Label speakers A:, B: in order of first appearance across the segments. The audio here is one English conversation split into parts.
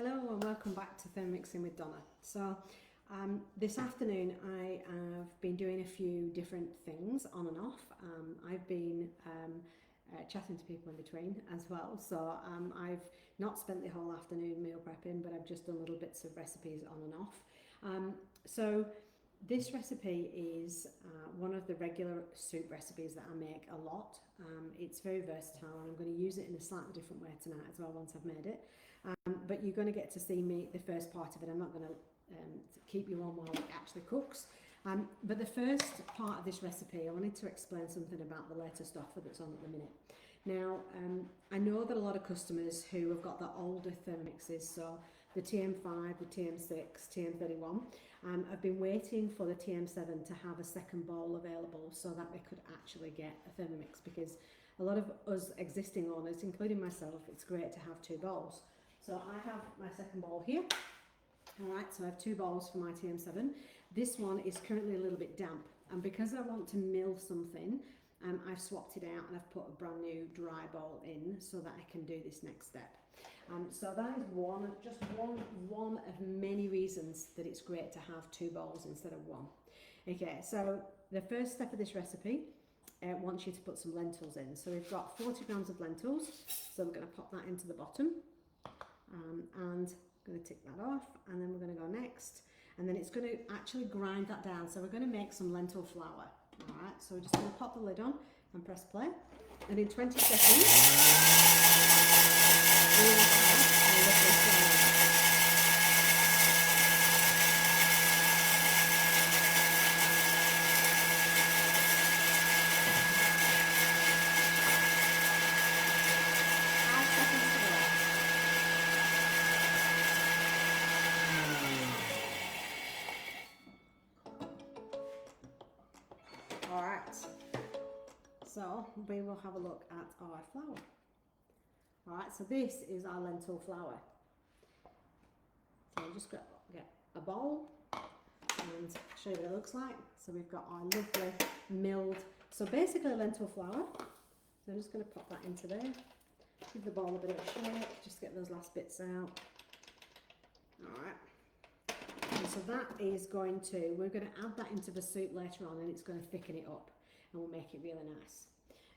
A: Hello and welcome back to Thermixing with Donna. So this afternoon I have been doing a few different things on and off. I've been chatting to people in between as well. So I've not spent the whole afternoon meal prepping, but I've just done little bits of recipes on and off. So this recipe is one of the regular soup recipes that I make a lot. It's very versatile and I'm going to use it in a slightly different way tonight as well once I've made it. But you're going to get to see me the first part of it. I'm not going to keep you on while it actually cooks. But the first part of this recipe, I wanted to explain something about the later stuff that's on at the minute. Now, I know that a lot of customers who have got the older Thermomixes, so the TM5, the TM6, TM31, have been waiting for the TM7 to have a second bowl available so that they could actually get a Thermomix, because a lot of us existing owners, including myself, it's great to have two bowls. So I have my second bowl here. Alright, so I have two bowls for my TM7. This one is currently a little bit damp, and because I want to mill something, I've swapped it out and I've put a brand new dry bowl in so that I can do this next step. So that is just one of many reasons that it's great to have two bowls instead of one. Okay, so the first step of this recipe wants you to put some lentils in. So we've got 40 grams of lentils, so we're going to pop that into the bottom. And I'm going to tick that off, and then we're going to go next, and then it's going to actually grind that down. So we're going to make some lentil flour. Alright, so we're just going to pop the lid on and press play, and in 20 seconds we will have a lovely flour. Alright, so we will have a look at our flour. Alright, so this is our lentil flour. So I'm just going to get a bowl and show you what it looks like. So we've got our lovely milled, so basically lentil flour. So I'm just going to pop that into there. Give the bowl a bit of a shake, just get those last bits out. Alright. And so that is going to, we're going to add that into the soup later on, and it's going to thicken it up and will make it really nice.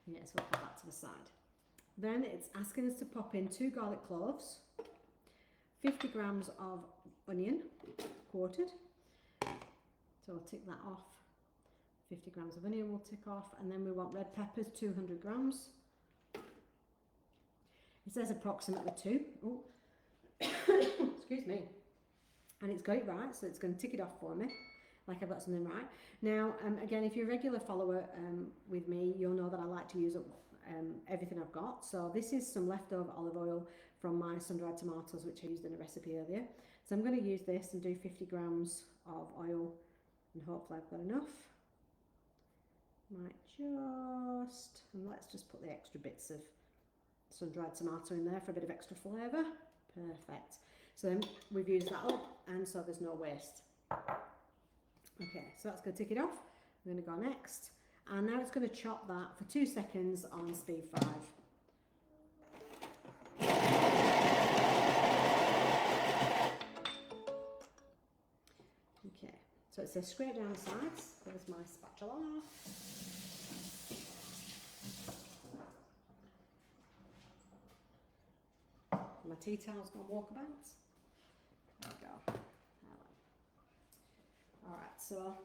A: Yeah, so we'll put that to the side. Then it's asking us to pop in 2 garlic cloves, 50 grams of onion, quartered. So we'll tick that off. 50 grams of onion we'll tick off, and then we want red peppers, 200 grams. It says approximately 2. Oh, excuse me. And it's got it right, so it's going to tick it off for me, like I've got something right. Now, again, if you're a regular follower with me, you'll know that I like to use up everything I've got. So this is some leftover olive oil from my sun-dried tomatoes, which I used in a recipe earlier. So I'm going to use this and do 50 grams of oil, and hopefully I've got enough. Might just, and let's just put the extra bits of sun-dried tomato in there for a bit of extra flavour. Perfect. So then we've used that up, and so there's no waste. Okay, so that's going to tick it off. I'm going to go next, and now it's going to chop that for 2 seconds on speed 5. Okay, so it says scrape down the sides. There's my spatula. My tea towel's gone walkabouts. There we go. Alright, so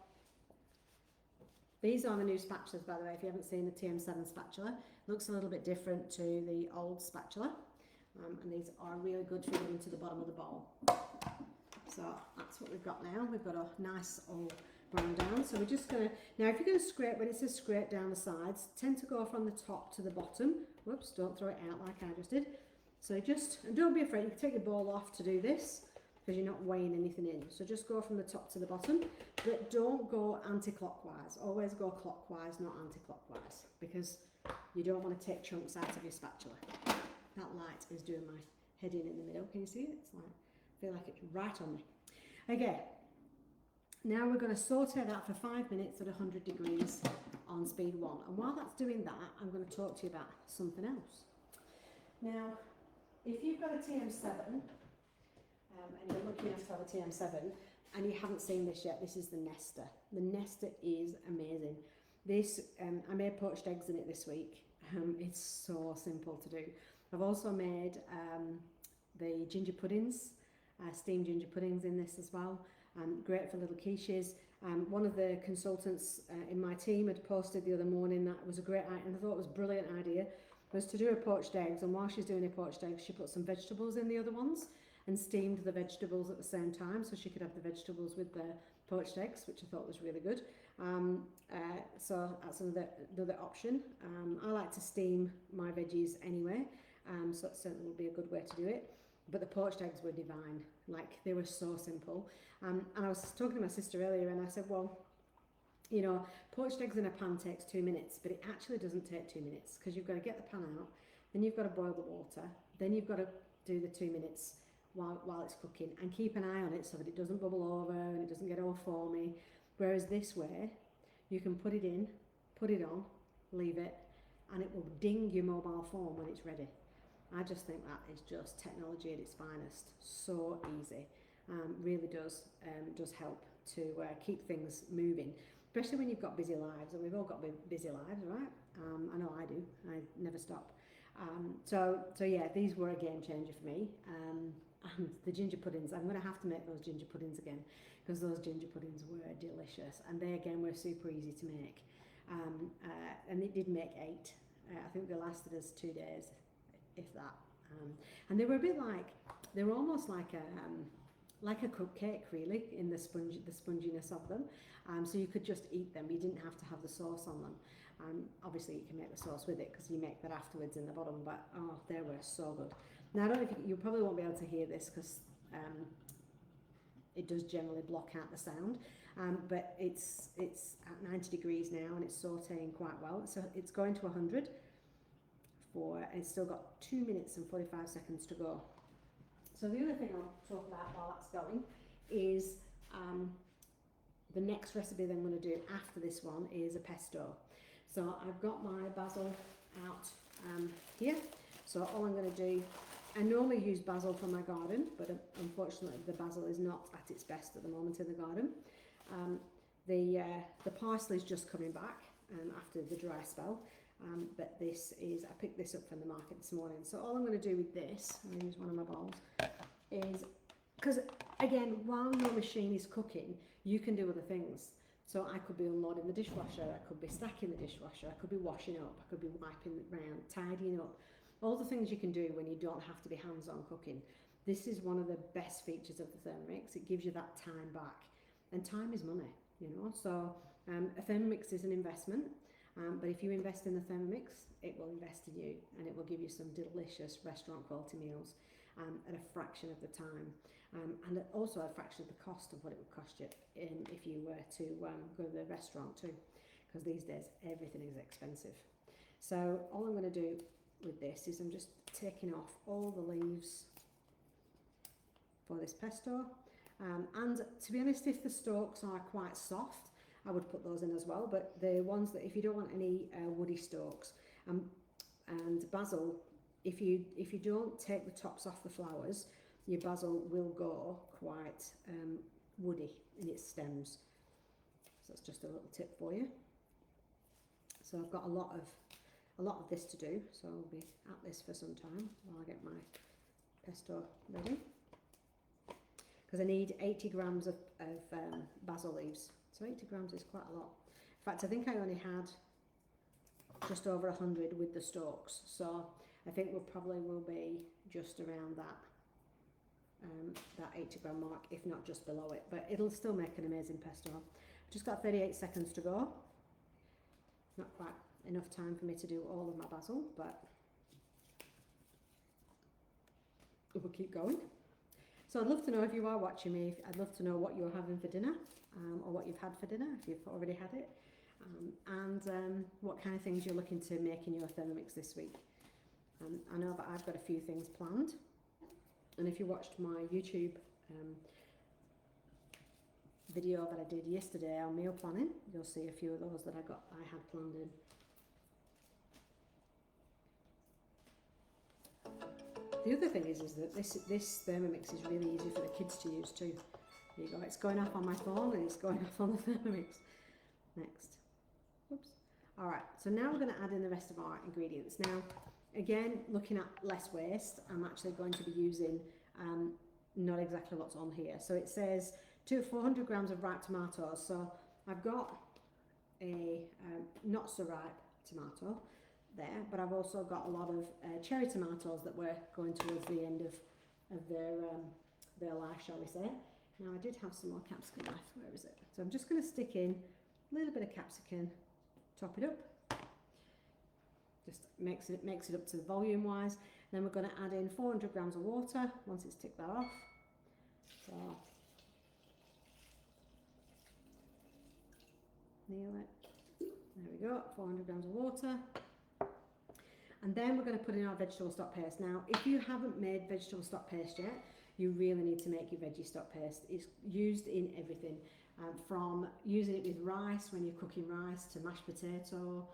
A: these are the new spatulas, by the way. If you haven't seen the TM7 spatula, looks a little bit different to the old spatula, and these are really good for getting to the bottom of the bowl. So that's what we've got now. We've got a nice all brown down. So we're just going to, now if you're going to scrape, when it says scrape down the sides, tend to go from the top to the bottom. Whoops, don't throw it out like I just did. So just, and don't be afraid, you can take your bowl off to do this, because you're not weighing anything in. So just go from the top to the bottom, but don't go anti-clockwise. Always go clockwise, not anti-clockwise, because you don't want to take chunks out of your spatula. That light is doing my head in the middle. Can you see it? It's like, I feel like it's right on me. Okay, now we're going to saute that for 5 minutes at 100 degrees on speed 1. And while that's doing that, I'm going to talk to you about something else. Now, if you've got a TM7, and you're lucky enough to have a TM7 and you haven't seen this yet, this is the Nesta. The Nesta is amazing. This, I made poached eggs in it this week. It's so simple to do. I've also made the ginger puddings, steamed ginger puddings in this as well. Great for little quiches. One of the consultants in my team had posted the other morning that was a great idea, and I thought it was a brilliant idea, was to do a poached eggs, and while she's doing her poached eggs, she put some vegetables in the other ones and steamed the vegetables at the same time, so she could have the vegetables with the poached eggs, which I thought was really good. So that's another option. I like to steam my veggies anyway, so that certainly would be a good way to do it. But the poached eggs were divine, like they were so simple. And I was talking to my sister earlier and I said, well, you know, poached eggs in a pan takes 2 minutes, but it actually doesn't take 2 minutes because you've got to get the pan out, then you've got to boil the water, then you've got to do the 2 minutes while it's cooking and keep an eye on it so that it doesn't bubble over and it doesn't get all foamy. Whereas this way, you can put it in, put it on, leave it, and it will ding your mobile phone when it's ready. I just think that is just technology at its finest. So easy. Really does help to keep things moving, especially when you've got busy lives, and we've all got busy lives, right? I know I do. I never stop. So yeah, these were a game changer for me. And the ginger puddings, I'm going to have to make those ginger puddings again because those ginger puddings were delicious, and they again were super easy to make. And it did make 8. I think they lasted us 2 days, if that. And they were a bit like, they were almost like a cupcake really in the sponginess of them. So you could just eat them. You didn't have to have the sauce on them. Obviously you can make the sauce with it because you make that afterwards in the bottom, but oh, they were so good. Now I don't know if you probably won't be able to hear this because it does generally block out the sound, but it's at 90 degrees now and it's sauteing quite well. So it's going to 100 and it's still got 2 minutes and 45 seconds to go. So the other thing I'll talk about while that's going is the next recipe that I'm going to do after this one is a pesto. So I've got my basil out here. So all I'm going to do, I normally use basil from my garden, but unfortunately the basil is not at its best at the moment in the garden. The parsley is just coming back after the dry spell. But this is, I picked this up from the market this morning. So all I'm going to do with this, I'm going to use one of my bowls, is, because again, while your machine is cooking, you can do other things. So I could be unloading the dishwasher, I could be stacking the dishwasher, I could be washing up, I could be wiping it round, tidying up. All the things you can do when you don't have to be hands-on cooking. This is one of the best features of the Thermomix. It gives you that time back. And time is money, you know. So a Thermomix is an investment. But if you invest in the Thermomix, it will invest in you and it will give you some delicious restaurant quality meals at a fraction of the time and also a fraction of the cost of what it would cost you if you were to go to the restaurant too, because these days everything is expensive. So all I'm going to do with this is I'm just taking off all the leaves for this pesto, and to be honest, if the stalks are quite soft, I would put those in as well, but the ones that, if you don't want any woody stalks, and basil, if you don't take the tops off the flowers, your basil will go quite woody in its stems. So that's just a little tip for you. So I've got a lot of this to do, so I'll be at this for some time while I get my pesto ready. Because I need 80 grams of basil leaves. So 80 grams is quite a lot. In fact, I think I only had just over 100 with the stalks. So I think we probably will be just around that 80 gram mark, if not just below it. But it'll still make an amazing pesto. I've just got 38 seconds to go. Not quite enough time for me to do all of my basil, but we'll keep going. So I'd love to know if you are watching me, I'd love to know what you're having for dinner, or what you've had for dinner, if you've already had it, and what kind of things you're looking to make in your Thermomix this week. I know that I've got a few things planned, and if you watched my YouTube video that I did yesterday on meal planning, you'll see a few of those that I had planned in. The other thing is that this Thermomix is really easy for the kids to use too. There you go, it's going off on my phone and it's going off on the Thermomix. Next. Oops. Alright, so now we're going to add in the rest of our ingredients. Now, again, looking at less waste, I'm actually going to be using not exactly what's on here. So it says 400 grams of ripe tomatoes. So I've got a not so ripe tomato there, but I've also got a lot of cherry tomatoes that were going towards the end of their life, shall we say. Now I did have some more capsicum left, where is it? So I'm just going to stick in a little bit of capsicum, top it up, just makes it up to the volume wise. Then we're going to add in 400 grams of water once it's ticked that off. So near it. There we go, 400 grams of water. And then we're going to put in our vegetable stock paste. Now, if you haven't made vegetable stock paste yet, you really need to make your veggie stock paste. It's used in everything, from using it with rice when you're cooking rice, to mashed potato,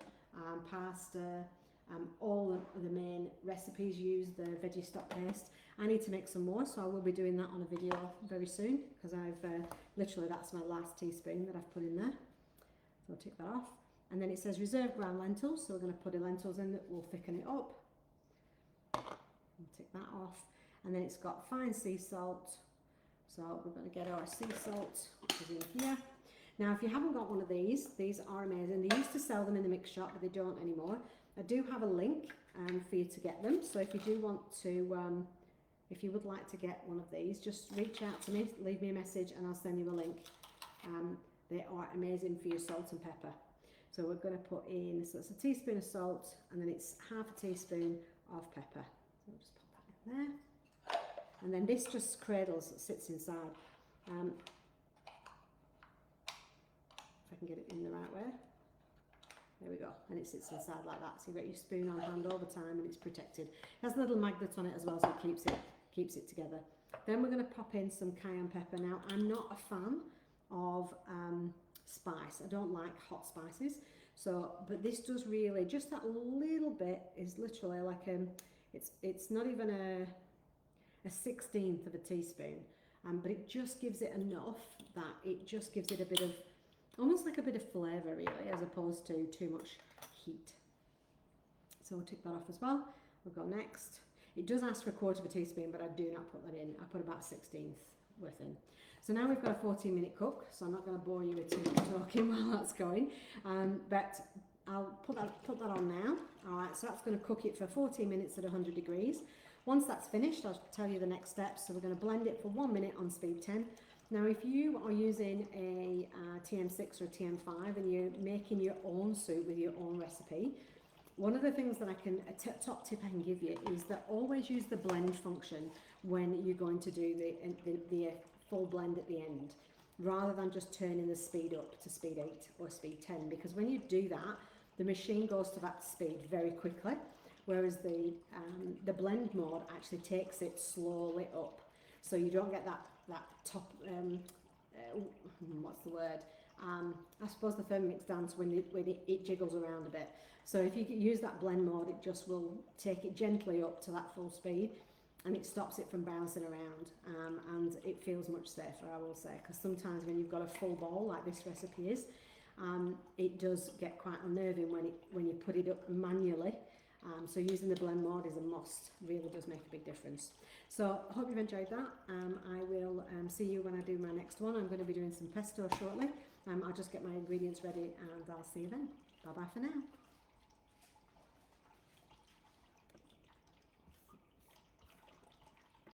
A: pasta, all of the main recipes use the veggie stock paste. I need to make some more, so I will be doing that on a video very soon, because I've literally, that's my last teaspoon that I've put in there. So I'll take that off. And then it says reserve ground lentils, so we're going to put the lentils in that will thicken it up. We'll take that off. And then it's got fine sea salt, so we're going to get our sea salt, which is in here. Now, if you haven't got one of these are amazing. They used to sell them in the mix shop, but they don't anymore. I do have a link for you to get them, so if you do want to, if you would like to get one of these, just reach out to me, leave me a message, and I'll send you a link. They are amazing for your salt and pepper. So we're going to put in, so it's a teaspoon of salt, and then it's half a teaspoon of pepper. So we'll just pop that in there. And then this just cradles, it sits inside. If I can get it in the right way. There we go, and it sits inside like that. So you've got your spoon on hand all the time, and it's protected. It has a little magnet on it as well, so it keeps it together. Then we're going to pop in some cayenne pepper. Now, I'm not a fan of spice. I don't like hot spices. So, but this does really, just that little bit is literally like it's not even a 1/16 of a teaspoon, but it just gives it enough that it just gives it a bit of, almost like a bit of flavour really, as opposed to too much heat. So we'll take that off as well. We'll go next. It does ask for 1/4 teaspoon, but I do not put that in. I put about 1/16 worth in. So now we've got a 14-minute cook, so I'm not going to bore you with too much talking while that's going, but I'll put that on now. All right, so that's going to cook it for 14 minutes at 100 degrees. Once that's finished, I'll tell you the next steps. So we're going to blend it for 1 minute on speed 10. Now, if you are using a TM6 or a TM5 and you're making your own soup with your own recipe, one of the things that a top tip I can give you is that always use the blend function when you're going to do the full blend at the end, rather than just turning the speed up to speed 8 or speed 10, because when you do that, the machine goes to that speed very quickly, whereas the blend mode actually takes it slowly up, so you don't get that top what's the word, I suppose the Thermomix dance when it jiggles around a bit. So if you use that blend mode, it just will take it gently up to that full speed, and it stops it from bouncing around, and it feels much safer, I will say, because sometimes when you've got a full bowl like this recipe is, it does get quite unnerving when you put it up manually. So using the blend mode is a must, really does make a big difference. So I hope you've enjoyed that. I will see you when I do my next one. I'm going to be doing some pesto shortly. I'll just get my ingredients ready and I'll see you then. Bye bye for now.